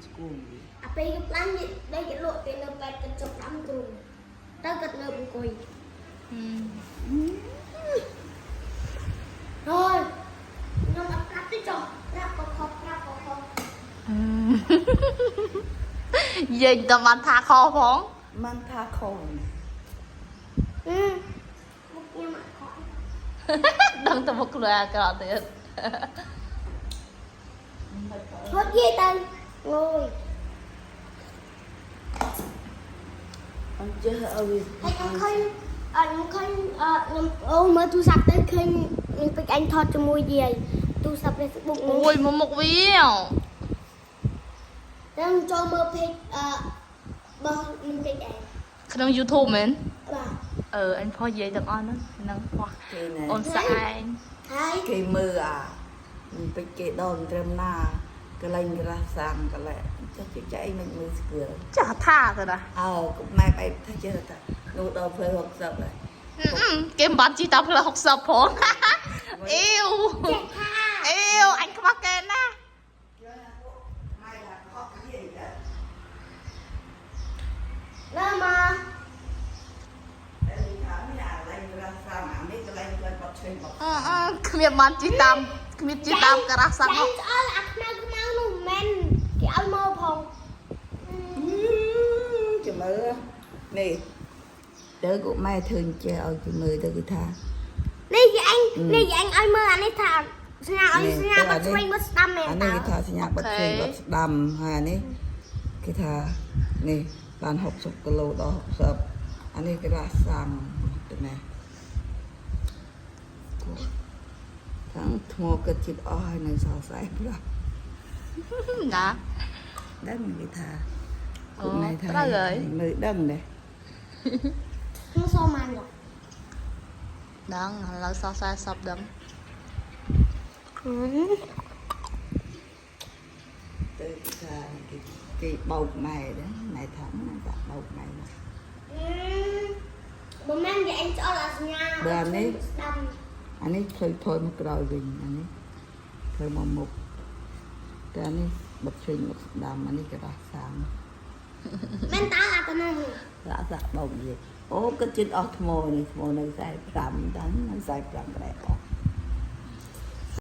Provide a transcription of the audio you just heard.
school អាពេលយប់ឡើងដែលគេលក់ពេលនៅបែបទឹកចុកតាមគ្រូទៅគាត់នៅអង្គុយហើយខ្ញុំអត់ប្រាប់ទេចុះប្រាប់ក៏ខុសប្រាប់ក៏ខុស យើងតែបានថាខុសផង มันทาคอน មុខខ្ញុំអត់ខុស ដឹងតែមកខ្លួនអាក្រក់ទៀត ហត់និយាយទៅអូយ มันเจอเอา ហើយខ្ញុំឃើញខ្ញុំអូមើលទូរស័ព្ទទៅឃើញនឹងពេកអញថតជាមួយយាយទូរស័ព្ទ Facebook នោះ អូយមកមុខវា តែចូលមើល page របស់នឹងពេកឯង ក្នុង YouTube មែន បាទ អញផុសនិយាយទាំងអស់ហ្នឹងផុស គេណែ អូនស្អាត ហើយ គេមើលអាมันไปគេដនត្រឹមណាកលែងក្រាស់សាំងកលែចាស់ចៃមិនមើលស្គាល់ ចាស់ថាទៅណា អើម៉ែបែបថាចេះថានោះដល់ផ្លូវ60ហើយ គេមិនបានជីតាមផ្លូវ60ផងអ៊ីវ ចេះថា អ៊ីវអញខ្វះគេណា នៅមក គ្មានបានជីតាមគ្មានជីតាមការ៉ាសាំង ចាញ់ស្អល់អាខ្មៅនោះមិនគេឲ្យមើលផង ចាំមើលនេះទៅក៏ម៉ែធ្វើអញ្ចេះឲ្យគេមើលទៅគេថា នេះយាយអញឲ្យមើលអានេះថាសញ្ញាឲ្យសញ្ញាបាត់ឆ្វេងបាត់ស្ដាំមែន អា តើ នេះគេថាសញ្ញាបាត់ឆ្វេងបាត់ស្ដាំហើយអានេះគេថានេះបាន60គីឡូដល់60អានេះគេថាសាំងទៅណាទាំងថ្មគិតចិត្តអស់ហើយនៅសល់40ប្រាក់ ណា ដឹងគេថា អូ គុំណៃថា ត្រូវហើយ នៅដឹងដែរ ខ្ញុំសូមបានយក ដឹងឥឡូវសោះ40ដឹង ទៅគេថាគេបោកម៉ែដែរម៉ែថាណាដាក់បោកម៉ែណា បើមិនយាយអញស្អល់អាសញ្ញា បើអានេះ ស្ដាំ អានេះផ្លូវថយមកក្រោយវិញអានេះធ្វើមកមុខតែអានេះបិទឆ្វេងមកស្ដាំអានេះគេដាក់សាំង មែនតើអាទៅនោះ ដាក់សាក់បោកនិយាយអូគិតចិត្តអស់ថ្មនេះថ្មនៅ45តាំងនៅ45ប្រែអស់